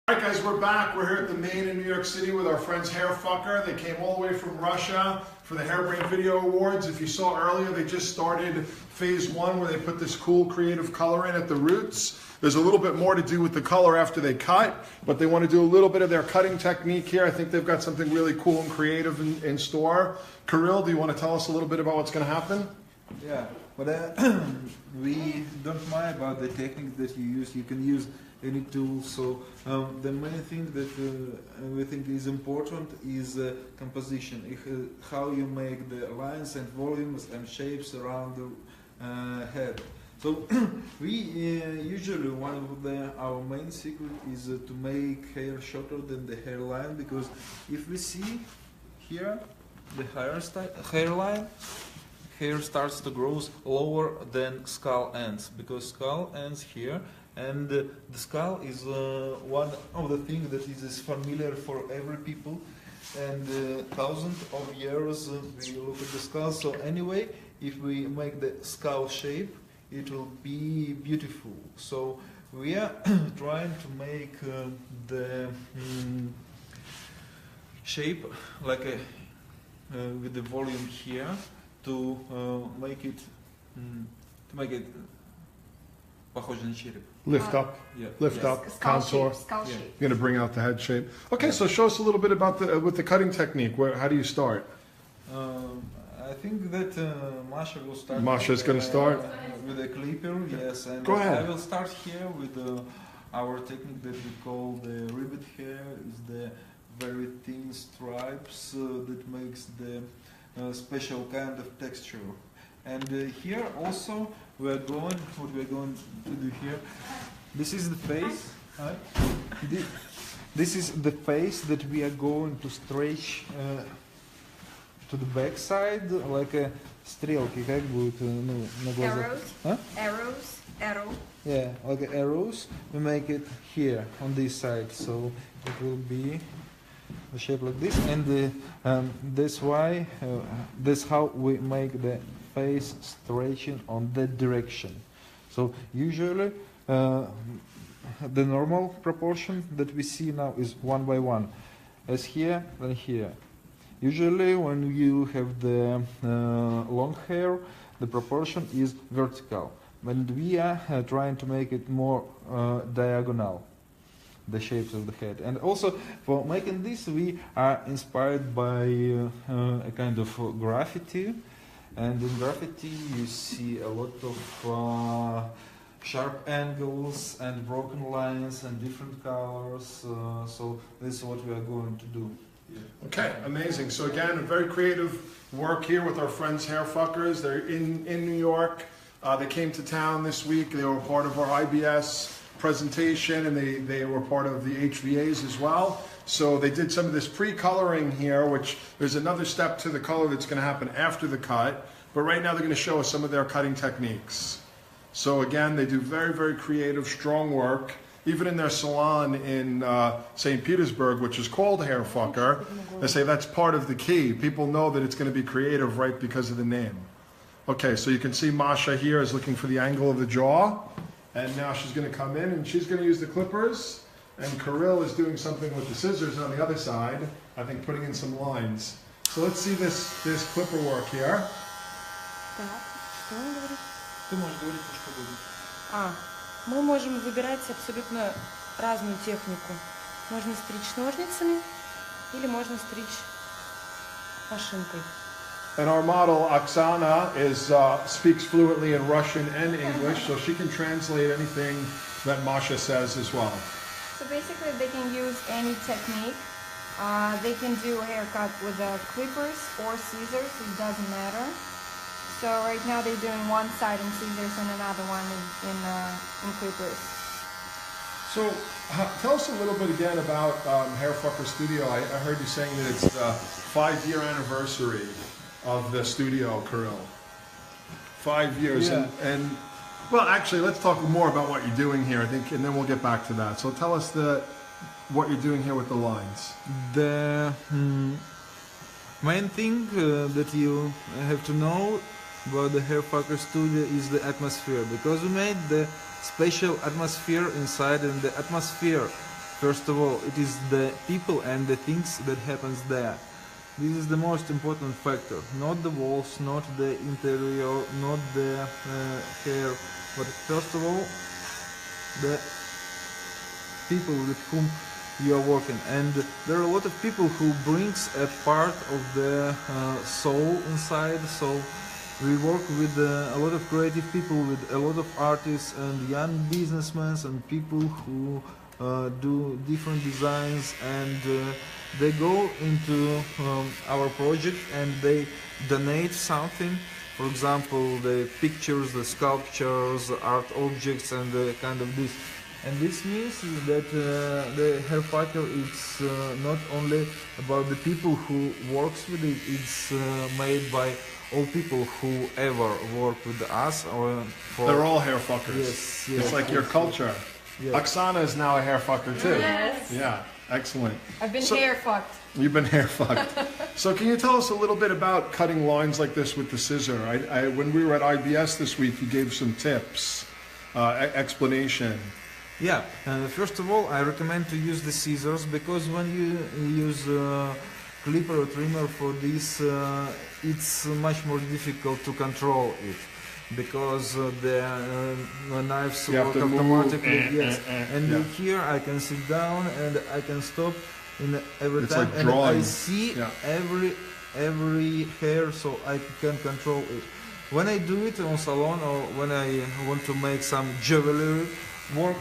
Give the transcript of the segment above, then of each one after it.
Alright guys, we're back. We're here at the Main in New York City with our friends Hairfucker. They came all the way from Russia for the Hairbrained Video Awards. If you saw earlier, they just started phase one where they put this cool creative color in at the roots. There's a little bit more to do with the color after they cut, but they want to do a little bit of their cutting technique here. I think they've got something really cool and creative in store. Kirill, do you want to tell us a little bit about what's going to happen? Yeah, but we don't mind about the technique that you use. You can use any tool. So the main thing that we think is important is composition. How you make the lines and volumes and shapes around the head. So we usually one of our main secret is to make hair shorter than the hairline, because if we see here the hairline, hair starts to grow lower than skull ends, because skull ends here, and the skull is one of the things that is familiar for every people, and thousands of years we look at the skull. So anyway, if we make the skull shape, it will be beautiful. So we are trying to make the shape like a with the volume here, to make it похоже на череп. Lift up, Yeah. lift Yeah. up, contour. Skull shape. You're going to bring out the head shape. Okay, so show us a little bit about with the cutting technique. How do you start? I think that Masha will start. Masha's gonna start? With a clipper, yes. And Go ahead. I will start here with our technique that we call the ribbit hair. Is the very thin stripes that makes the special kind of texture. And here also what we're going to do here. This is the face. Right? This is the face that we are going to stretch to the back side, like a стрелки, как будет на глазах? Arrows. Arrow. Yeah, like arrows. We make it here on this side, so it will be a shape like this, and that's how we make the face stretching on that direction. So usually the normal proportion that we see now is 1 by 1, as here and here. Usually when you have the long hair, the proportion is vertical, but we are trying to make it more diagonal, the shapes of the head. And also for making this, we are inspired by a kind of graffiti, and in graffiti you see a lot of sharp angles and broken lines and different colors, so this is what we are going to do. Okay, amazing. So again, a very creative work here with our friends Hairfuckers. They're in New York. They came to town this week. They were part of our IBS presentation, and they were part of the HVAs as well. So they did some of this pre-coloring here, which there's another step to the color that's going to happen after the cut. But right now they're going to show us some of their cutting techniques. So again, they do very, very creative, strong work. Even in their salon in St. Petersburg, which is called Hairfucker, they say that's part of the key. People know that it's going to be creative right because of the name. Okay, so you can see Masha here is looking for the angle of the jaw. And now she's going to come in and she's going to use the clippers. And Kirill is doing something with the scissors on the other side, I think putting in some lines. So let's see this clipper work here. Ты можешь говорить, что будет. Мы можем выбирать абсолютно разную технику. Можно стричь ножницами или можно стричь машинкой. And our model, Oksana, speaks fluently in Russian and English, so she can translate anything that Masha says as well. So basically they can use any technique. They can do a haircut with clippers or scissors, it doesn't matter. So right now they're doing one side in scissors and another one in clippers. So tell us a little bit again about Hairfucker Studio. I heard you saying that it's the 5-year anniversary of the studio, Kirill. 5 years. Yeah. And well, actually, let's talk more about what you're doing here, I think, and then we'll get back to that. So tell us what you're doing here with the lines. The main thing that you have to know about the Hairfucker Studio is the atmosphere, because we made the special atmosphere inside, and the atmosphere First of all, it is the people and the things that happens there. This is the most important factor, not the walls, not the interior, not the hair, but first of all, the people with whom you are working. And there are a lot of people who brings a part of the soul inside, so we work with a lot of creative people, with a lot of artists and young businessmen and people who do different designs, and they go into our project and they donate something. For example, the pictures, the sculptures, the art objects, and the kind of this. And this means that the Hairfucker is not only about the people who works with it, it's made by all people who ever work with us. They're all hair fuckers. Yes, yes. It's like your culture. Yes. Oksana is now a hair fucker too. Yes. Yeah, excellent. I've been So- hair fucked. You've been hair fucked. So can you tell us a little bit about cutting lines like this with the scissor? When we were at IBS this week, you gave some tips, explanation. Yeah, first of all, I recommend to use the scissors, because when you use clipper or trimmer for this, it's much more difficult to control it, because the knives You have work to move, automatically. Yes, and yeah. here I can sit down and I can stop in every It's time, like and I drawing. see Yeah. every hair, so I can control it. When I do it on salon, or when I want to make some jewelry work,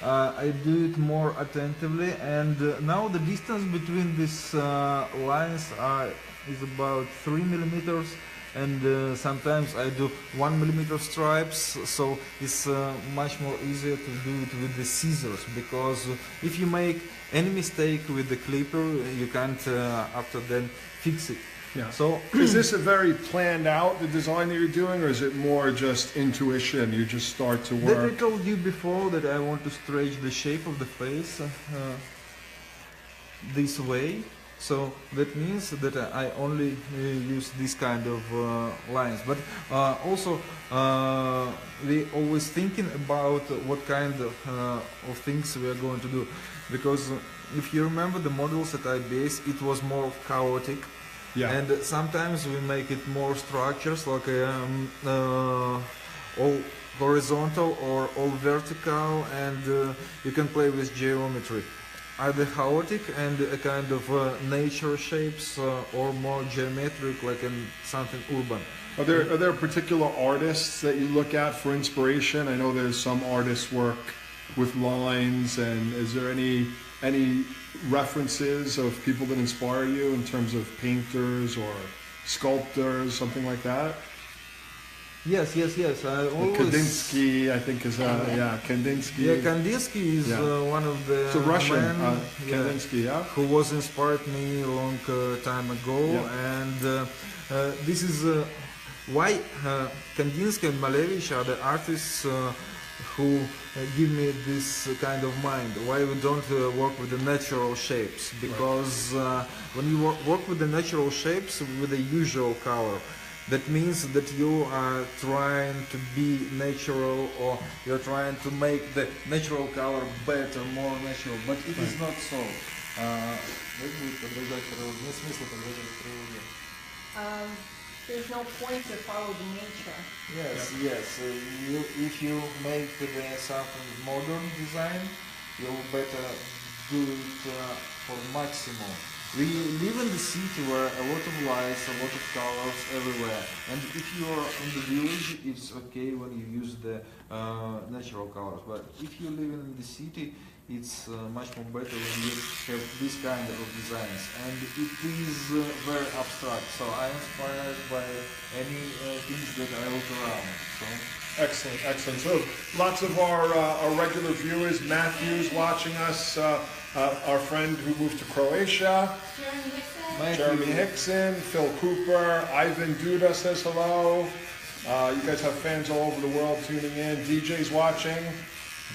I do it more attentively, and now the distance between these lines is about 3 millimeters, and sometimes I do 1 millimeter stripes, so it's much more easier to do it with the scissors, because if you make any mistake with the clipper, you can't after then fix it. Yeah. So Is this a very planned out, the design that you're doing, or is it more just intuition? You just start to that I work? told you before, that I want to stretch the shape of the face this way. So that means that I only use this kind of lines. But also we always thinking about what kind of things we are going to do. Because if you remember the models at IBS, it was more chaotic. Yeah. And sometimes we make it more structures, like all horizontal or all vertical, and you can play with geometry. Either chaotic and a kind of nature shapes, or more geometric, like in something urban. Are there particular artists that you look at for inspiration? I know there's some artists work with lines, and is there any references of people that inspire you in terms of painters or sculptors, something like that? Yes. I always. Kandinsky, I think, is Kandinsky. Yeah, Kandinsky is Yeah. one of the It's a Russian, men, Kandinsky, yeah? who was inspired me a long time ago, Yeah. and this is why Kandinsky and Malevich are the artists who give me this kind of mind. Why we don't work with the natural shapes? Because when you work with the natural shapes with the usual color, that means that you are trying to be natural, or you're trying to make the natural color better, more natural, but it is not so. There's no point to follow the nature. Yes. If you make something modern design, you better do it for maximum. We live in the city where a lot of lights, a lot of colors everywhere. And if you are in the village, it's okay when you use the natural colors. But if you live in the city, it's much more better when you have this kind of designs. And it is very abstract. So I'm inspired by any things that I look around. So. Excellent. So lots of our regular viewers, Matthew's watching us, our friend who moved to Croatia, Jeremy Hickson, Phil Cooper, Ivan Duda says hello. You guys have fans all over the world tuning in. DJ's watching.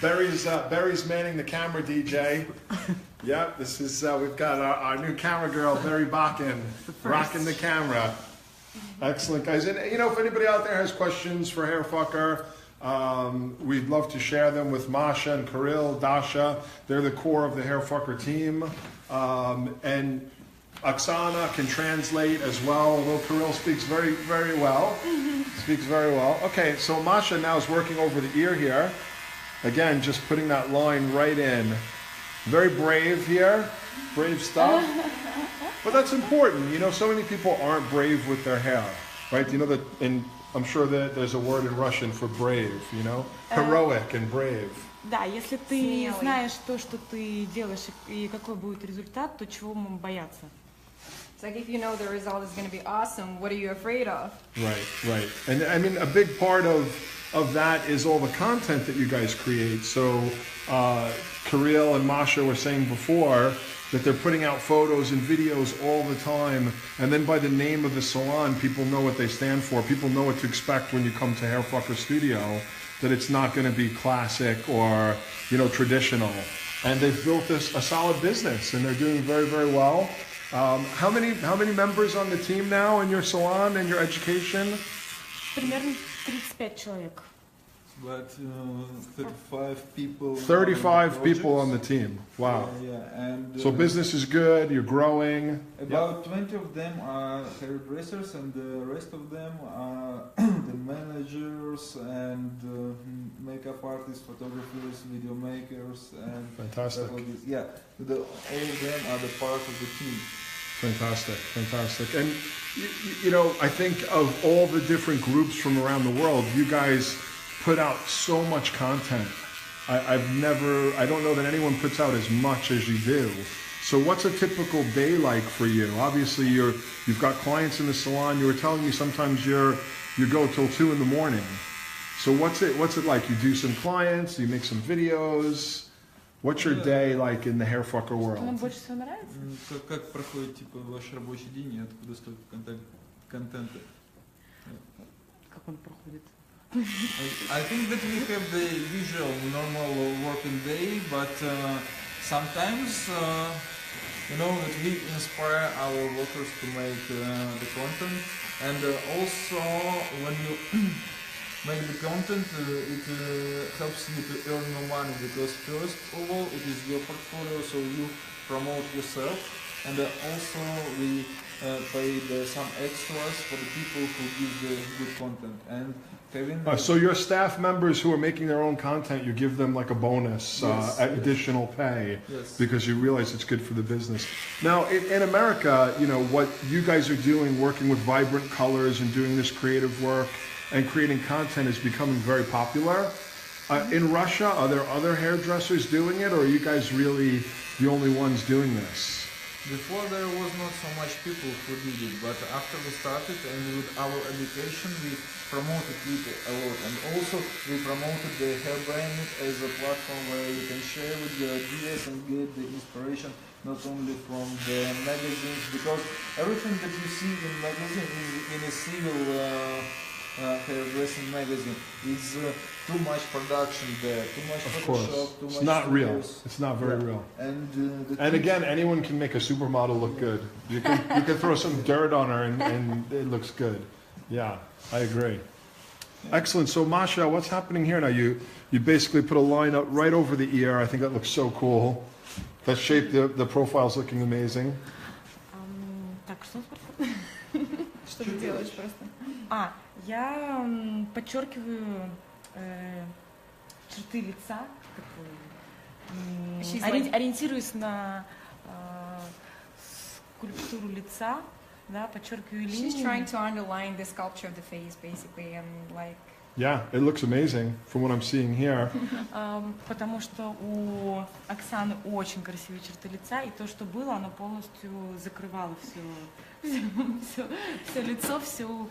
Barry's manning the camera, DJ. Yep, this is we've got our new camera girl, Barry Bakken, rocking the camera. Excellent, guys. And if anybody out there has questions for Hairfucker, We'd love to share them with Masha and Kirill, Dasha. They're the core of the Hairfucker team. And Oksana can translate as well, although Kirill speaks very, very well. Speaks very well. Okay, so Masha now is working over the ear here. Again, just putting that line right in. Very brave here. Brave stuff. But that's important. You know, so many people aren't brave with their hair, right? You know that, and I'm sure that there's a word in Russian for brave, you know? Heroic and brave. Да, если ты знаешь то, что ты делаешь и какой будет результат, то чего ему бояться? It's like if you know the result is going to be awesome, what are you afraid of? Right, right. And I mean, a big part of that is all the content that you guys create. So Kirill and Masha were saying before that they're putting out photos and videos all the time, and then by the name of the salon, people know what they stand for. People know what to expect when you come to Hairfucker Studio, that it's not going to be classic or, you know, traditional. And they've built a solid business, and they're doing very, very well. How many members on the team now in your salon and your education? Примерно 35 человек. But 35 people. 35 people on the team. Wow. Yeah, and So business is good. You're growing. about 20 of them are hairdressers, and the rest of them are the managers and makeup artists, photographers, video makers, and Fantastic. stuff like this. Yeah, all of them are the part of the team. Fantastic, fantastic. And you know, I think of all the different groups from around the world, you guys put out so much content. I don't know that anyone puts out as much as you do. So what's a typical day like for you? Obviously you've got clients in the salon. You were telling me sometimes you go till 2 in the morning. So what's it like? You do some clients, you make some videos. What's your day like in the Hairfucker Что нам world? больше всего нравится? Как проходит типа ваш рабочий день и откуда столько контента? Как он проходит? I think that we have the usual normal working day, but sometimes you know that we inspire our workers to make the content, and also when you make the content, it helps you to earn more money, because first of all it is your portfolio, so you promote yourself, and also we paid some extras for the people who give the good content. And So your staff members who are making their own content, you give them like a bonus, Yes, additional pay, Yes. because you realize it's good for the business. Now, in America, you know, what you guys are doing, working with vibrant colors and doing this creative work and creating content is becoming very popular. In Russia, are there other hairdressers doing it, or are you guys really the only ones doing this? Before there was not so much people who did it, but after we started and with our education we promoted it a lot, and also we promoted the Hairbrained as a platform where you can share with your ideas and get the inspiration not only from the magazines, because everything that you see in magazine in a single hairdressing magazine is too much production there, too much Of Photoshop, course. too It's much not real. studios. It's not very Yeah. real. And And again, anyone can make a supermodel look good. You can throw some dirt on her and it looks good. Yeah, I agree. Excellent. So Masha, what's happening here now? You basically put a line up right over the ear. I think that looks so cool. That shape, the profile's looking amazing. Так, что он спрашивает? Что ты делаешь просто? Я подчеркиваю черты лица, She's ориентируюсь на скульптуру лица, да, подчеркиваю She's линии. trying to underline the sculpture of the face, basically, and like. Yeah, it looks amazing from what I'm seeing here. Потому что у Оксаны очень красивые черты лица, и то, что было, оно полностью закрывало все лицо, всю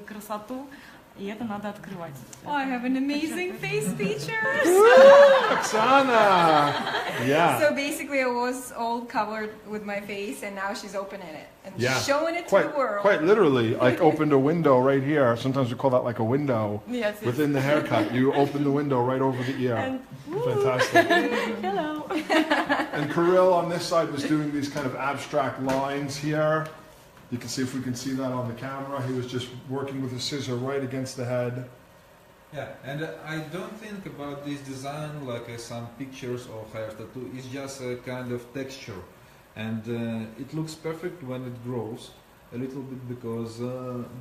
красоту, и это надо открывать. Oh, I have an amazing face features. Oksana! Yeah. So basically, I was all covered with my face, and now she's opening it and Yeah. showing it to the world. Quite literally, like opened a window right here. Sometimes we call that like a window. Yes, yes. Within the haircut, you open the window right over the ear. And, Fantastic. hello. And Kirill on this side was doing these kind of abstract lines here. You can see if we can see that on the camera. He was just working with a scissor right against the head. Yeah, and I don't think about this design like some pictures or hair tattoo. It's just a kind of texture, and it looks perfect when it grows a little bit because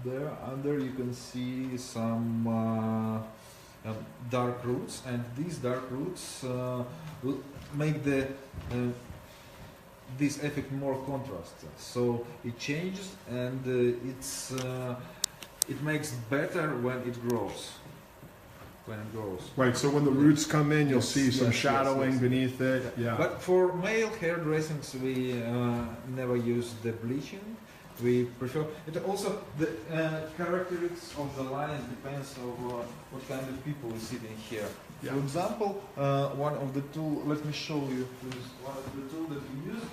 there under you can see some dark roots, and these dark roots will make the this effect more contrast. So it changes, and it makes better when it grows. Right, so when the roots come in, you'll Yes, see some yes, shadowing yes. beneath it. Yeah. But for male hair dressings, we never use the bleaching. We prefer it. Also, the characteristics of the line depends on what kind of people is sitting here. Yeah. For example, one of the tool. Let me show you. Please, one of the tool that we use.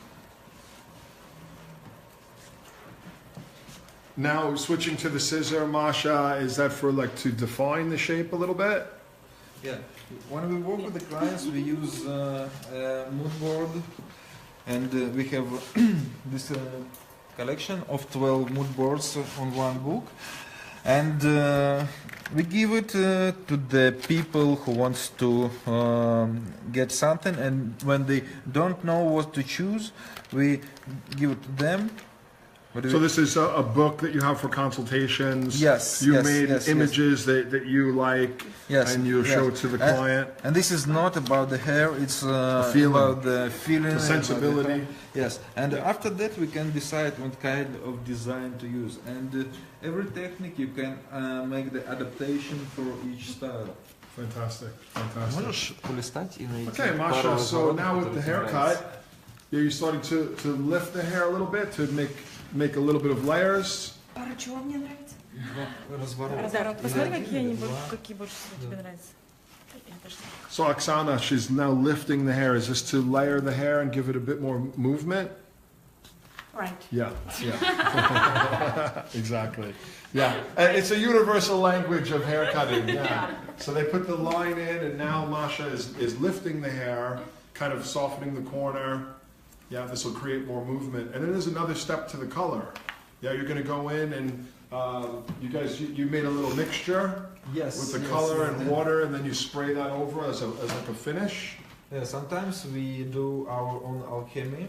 Now switching to the scissor, Masha, is that for like to define the shape a little bit? Yeah. When we work with the clients, we use a mood board, and we have this collection of 12 mood boards on one book, and we give it to the people who wants to get something, and when they don't know what to choose, we give it to them. So this is a book that you have for consultations. Yes, You yes, made yes, images that you like, Yes, and you yes. show it to the client. And this is not about the hair; it's feeling. about the feeling, The sensibility. about the hair. Yes, and after that we can decide what kind of design to use. And every technique you can make the adaptation for each style. Fantastic, fantastic. Можешь полистать и найти Okay, пару Masha, so разворотов, now with которые the тебе haircut, нравятся? you're starting to lift the hair a little bit to make a little bit of layers. Пара чего мне нравится? Разворот. Разворот. Посмотри, Или какие один, они, или два. какие больше всего тебе нравятся. Я даже не знаю. So Oksana, she's now lifting the hair. Is this to layer the hair and give it a bit more movement? Right. Yeah, yeah. Exactly. Yeah, it's a universal language of hair cutting. Yeah. So they put the line in, and now Masha is lifting the hair, kind of softening the corner. Yeah, this will create more movement. And then there's another step to the color. Yeah, you're going to go in and you made a little mixture Yes. with the yes, color yes. and water, and then you spray that over as like a finish. Yeah, sometimes we do our own alchemy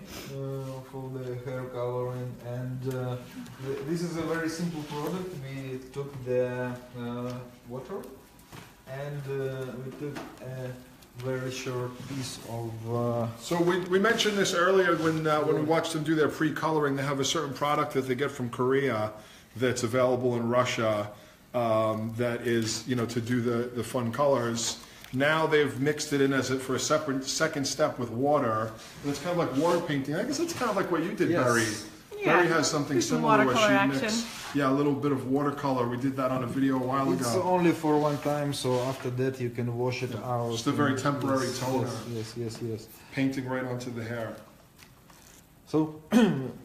for the hair coloring, and this is a very simple product. We took the water, and we took a very short piece of. So we mentioned this earlier when we watched them do their pre-coloring. They have a certain product that they get from Korea that's available in Russia that is, to do the fun colors. Now they've mixed it in for a second step with water. And it's kind of like water painting. I guess it's kind of like what you did, Yes. Barry. Yeah, Barry has something do some similar where watercolor she action. mixed, a little bit of watercolor. We did that on a video a while It's ago. only for one time, so after that you can wash it out. Just a very temporary Yes, toner. Yes. Painting right onto the hair. So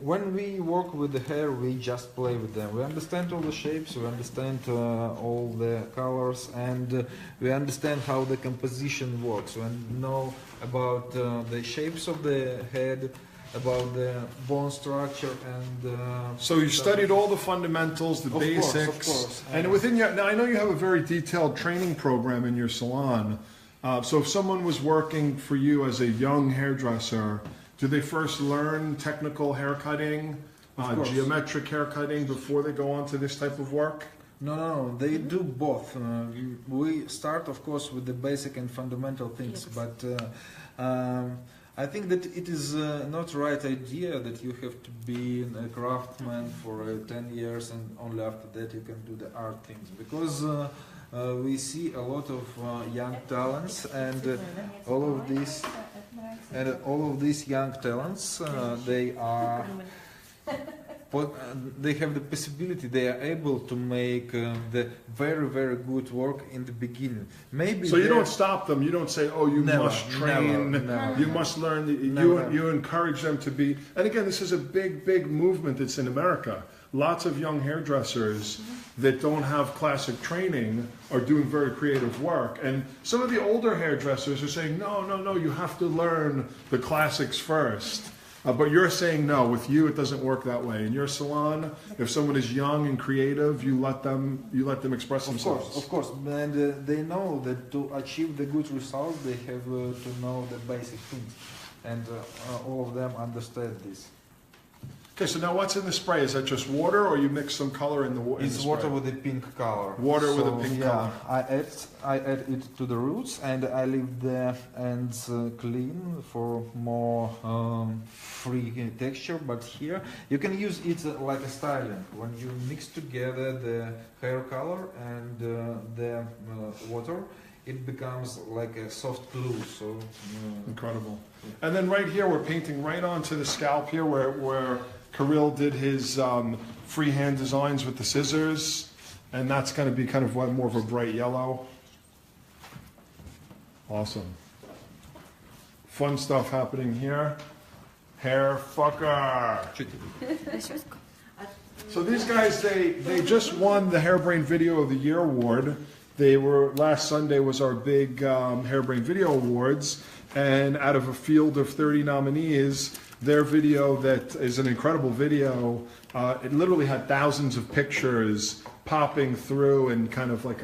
when we work with the hair, we just play with them. We understand all the shapes, we understand all the colors, and we understand how the composition works. We know about the shapes of the head, about the bone structure, and So you studied all the fundamentals, the Of course, basics, of course. and within your. Now I know you have a very detailed training program in your salon. So if someone was working for you as a young hairdresser, do they first learn technical haircutting, course. geometric haircutting before they go on to this type of work? No, they do both. We start, of course, with the basic and fundamental things, but I think that it is not the right idea that you have to be a craftsman for 10 years and only after that you can do the art things, because we see a lot of young talents, and all of these young talents, they are. But they have the possibility, they are able to make the very, very good work in the beginning. Maybe So you don't stop them. You don't say, "Oh, you Never, must train. never. You must learn." Never. You encourage them to be. And again, this is a big movement that's in America. Lots of young hairdressers that don't have classic training are doing very creative work. And some of the older hairdressers are saying, "No. You have to learn the classics first." But you're saying no, with you it doesn't work that way. In your salon, if someone is young and creative, you let them express themselves. Of course, and they know that to achieve the good results, they have to know the basic things, and all of them understand this. Okay, so now what's in the spray? Is that just water, or you mix some color in the water? It's water with a pink color. Water with a pink color. I add it to the roots, and I leave the ends clean for more free texture. But here you can use it like a styling. When you mix together the hair color and the water, it becomes like a soft glue. So Incredible. And then right here, we're painting right onto the scalp here, where Kirill did his freehand designs with the scissors, and that's going to be kind of more of a bright yellow. Awesome. Fun stuff happening here. Hair fucker. So these guys, they just won the Hairbrained Video of the Year award. They were, last Sunday was our big Hairbrained Video Awards, and out of a field of 30 nominees, their video, that is an incredible video, it literally had thousands of pictures popping through and kind of like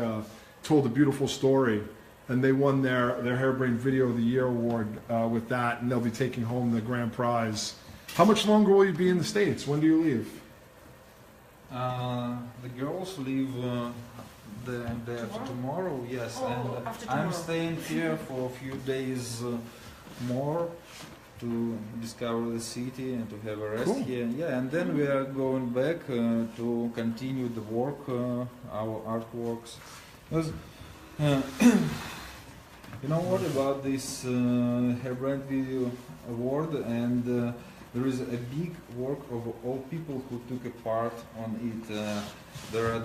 told a beautiful story. And they won their Hairbrained Video of the Year award with that, and they'll be taking home the grand prize. How much longer will you be in the States? When do you leave? The girls leave the day after tomorrow, yes, and after I'm tomorrow. staying here for a few days more to discover the city and to have a rest Cool. here. Yeah, and then we are going back to continue the work, our artworks. Because, you know what about this Hairbrained Video Award, and there is a big work of all people who took a part on it. There are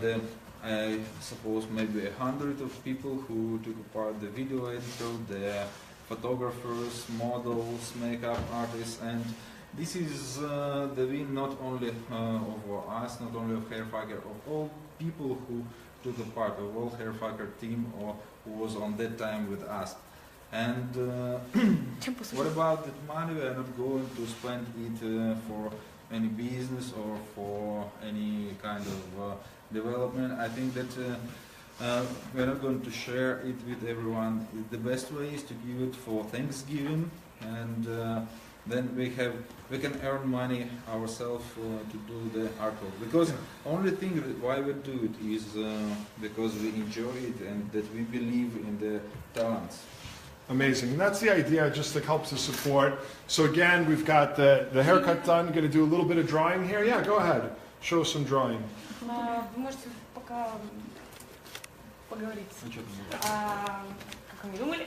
I suppose maybe 100 of people who took a part, the video editor, the photographers, models, makeup artists, and this is the win not only of us, not only of Hairfucker, of all people who took a part, of all Hairfucker team or who was on that time with us. And what about that money? We are not going to spend it for any business or for any kind of development. I think that we're not going to share it with everyone. The best way is to give it for Thanksgiving, and then we can earn money ourselves to do the artwork. Because only thing why we do it is because we enjoy it and that we believe in the talents. Amazing. And that's the idea, just to help to support. So again, we've got the haircut done. Going to do a little bit of drawing here. Yeah, go ahead. Show us some drawing. Вы можете пока поговорить. Как вы думали?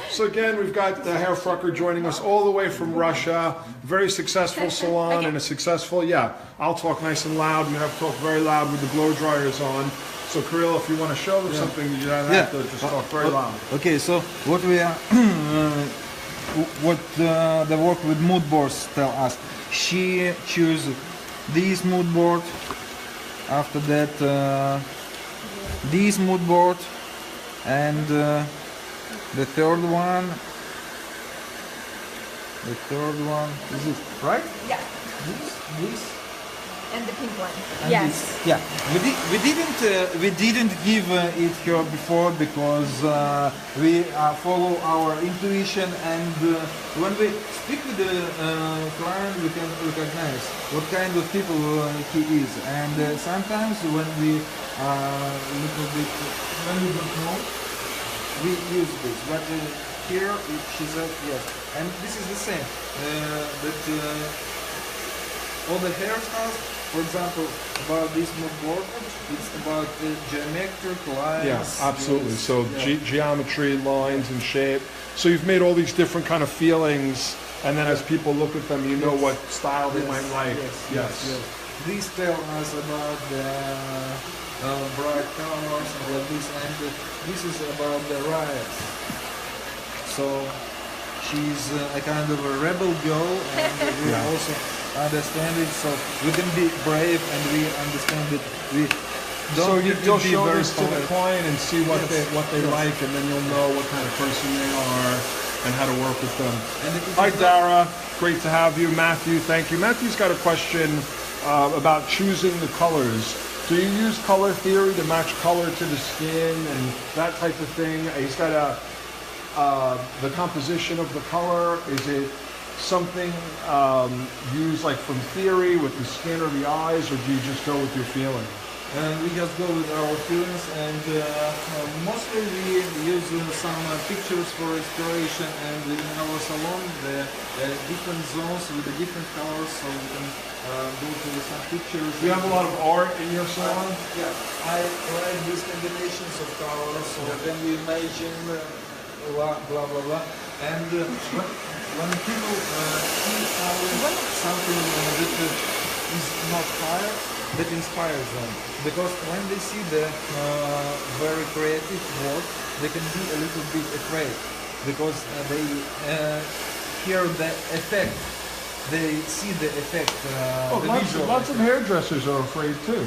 So again, we've got the Hairfucker joining us all the way from Russia. Very successful salon and a successful, yeah, I'll talk nice and loud. You have to talk very loud with the blow dryers on. So Kirill, if you want to show them something, you don't have to just talk very loud. Okay, so what we are, the work with mood boards tell us. She choose this mood board. After that, this mood board, and the third one. The third one is it right? Yeah. This. And the pink one. And Yes. this. Yeah, we didn't give it here before because we follow our intuition, and when we speak with the client, we can recognize what kind of people he is. And sometimes when we little bit when we don't know, we use this. But here she said yes, and this is the same. That all the hairstyles. For example, about this mood board, it's about geometric lines. Yeah, absolutely. So yeah. geometry, lines, and shape. So you've made all these different kind of feelings, and then as people look at them, you know what style they might like. Yes. These tell us about the bright colors and like this, and this is about the riots. So she's a kind of a rebel girl, and we also understand it, so we can be brave, and we understand that we don't. So you'll be show very this to the polite. client and see what they like, and then you'll know what kind of person they are. and how to work with them. And it is Hi, not- Dara. Great to have you. Matthew, thank you. Matthew's got a question about choosing the colors. Do you use color theory to match color to the skin and that type of thing? He's got the composition of the color. Is it something used like from theory with the skin or the eyes, or do you just go with your feeling? We just go with our feelings, and mostly we use some pictures for inspiration, and in our salon the different zones with the different colors, so we can go to some pictures. Do you have a lot of art in your salon? Yeah, I like these combinations of colors, so then we imagine blah blah blah blah, and when people see something that is not fire, that inspires them, because when they see the very creative work, they can be a little bit afraid, because they hear the effect, they see the effect, the visual Lots of effect. hairdressers are afraid too.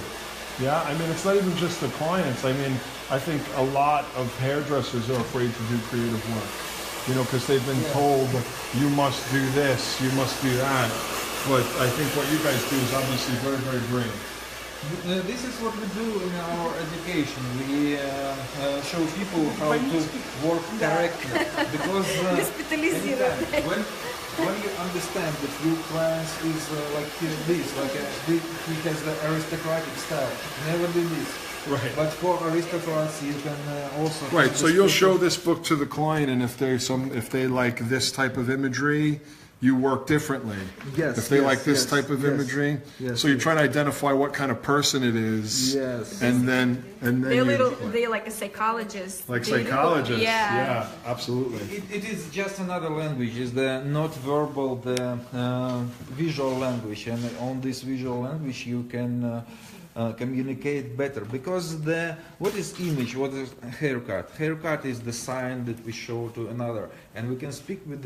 Yeah, I mean, it's not even just the clients. I mean, I think a lot of hairdressers are afraid to do creative work, you know, because they've been told, you must do this, you must do that. But I think what you guys do is obviously very, very brave. This is what we do in our education. We show people how to work correctly, because anytime, when you understand that your client is like this, like he has the aristocratic style, never do this. Right. But for aristocrats, you can also. Right, so you'll show this book to the client, and if they like this type of imagery, you work differently. Yes, If they yes, like this yes, type of yes, imagery, yes, so you're yes. trying to identify what kind of person it is. Yes. And then They're like a psychologist. like They do- psychologists. Yeah. Yeah, absolutely. It is just another language. It's the not verbal, the visual language, and on this visual language you can communicate better. Because what is image? What is haircut? Haircut is the sign that we show to another, and we can speak with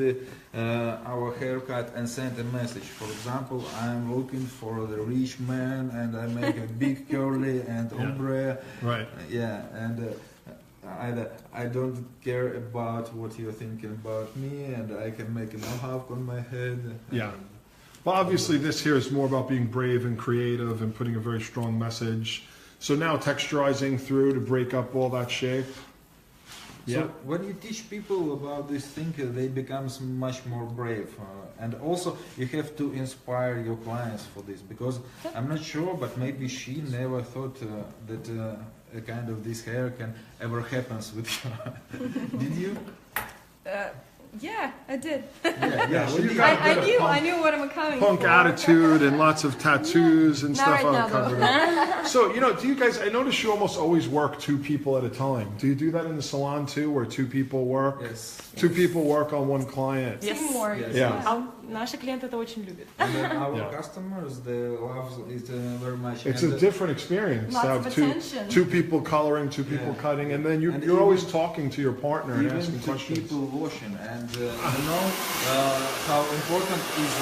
our haircut and send a message. For example, I'm looking for the rich man, and I make a big curly and ombre. Right. Yeah, and. I don't care about what you're thinking about me, and I can make a mohawk on my head. Yeah. Well, obviously, this here is more about being brave and creative and putting a very strong message. So now texturizing through to break up all that shape. So when you teach people about this thing, they become much more brave. And also, you have to inspire your clients for this, because I'm not sure, but maybe she never thought that a kind of this hair can ever happens with her. Did you? Yeah, I did. Yeah, well, she you did. got- I knew what I'm coming Punk for. attitude and lots of tattoos and Not stuff right all now, though. covered up. So, you know, do you guys, I notice you almost always work two people at a time. Do you do that in the salon too, where two people work? Yes. Two people work on one client. Yes. Teamwork. Yes. Yeah. А наши клиенты это очень любят. And then our Yeah. customers, they love it very much. It's And, a different experience Lots to of have attention. two people coloring, two people Yeah. cutting, and then you're And always even- talking to your partner and even asking to questions. people washing, and you know how important is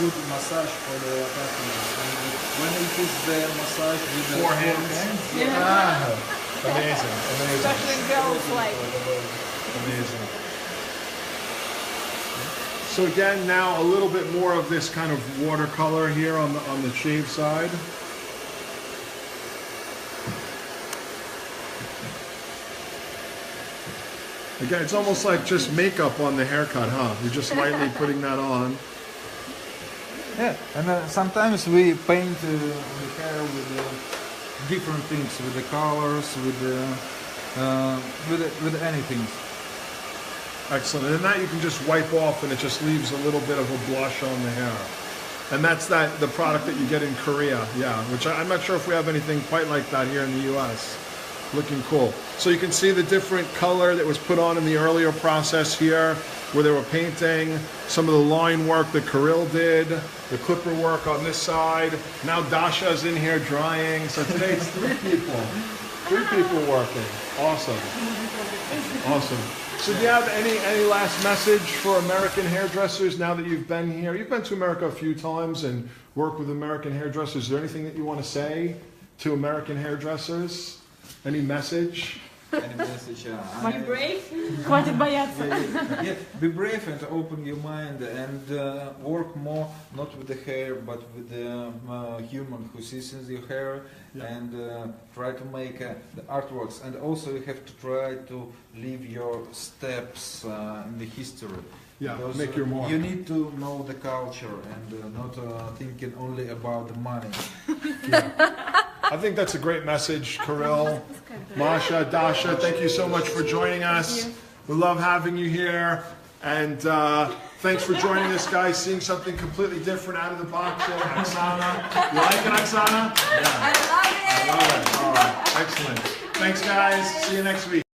good massage for the customers. And when it is the massage with the Four hands. Ah, amazing, amazing, Especially girls like. amazing. So again, now a little bit more of this kind of watercolor here on the shave side. Again, it's almost like just makeup on the haircut, huh? You're just lightly putting that on. Yeah, and sometimes we paint the hair with different things, with the colors, with anything. Excellent. And that you can just wipe off and it just leaves a little bit of a blush on the hair. And that's the product that you get in Korea, yeah, which I'm not sure if we have anything quite like that here in the US. Looking cool. So you can see the different color that was put on in the earlier process here, where they were painting, some of the line work that Kirill did, the clipper work on this side. Now Dasha's in here drying. So today it's three people working. Awesome. Awesome. So do you have any last message for American hairdressers now that you've been here? You've been to America a few times and worked with American hairdressers. Is there anything that you want to say to American hairdressers? Any message? Any message? Be brave. Хватит бояться. Yeah, be brave and open your mind and work more not with the hair but with the human who sees in your hair and try to make the artworks, and also you have to try to leave your steps in the history. Yeah, Because, make your mark. You need to know the culture and not thinking only about the money. I think that's a great message, Kirill, Masha, Dasha. Thank you so much for joining us. We love having you here, and thanks for joining us, guys. Seeing something completely different out of the box here, Oksana. You like it, Oksana? Yeah. I love it. I love it. All right, excellent. Thanks, guys. See you next week.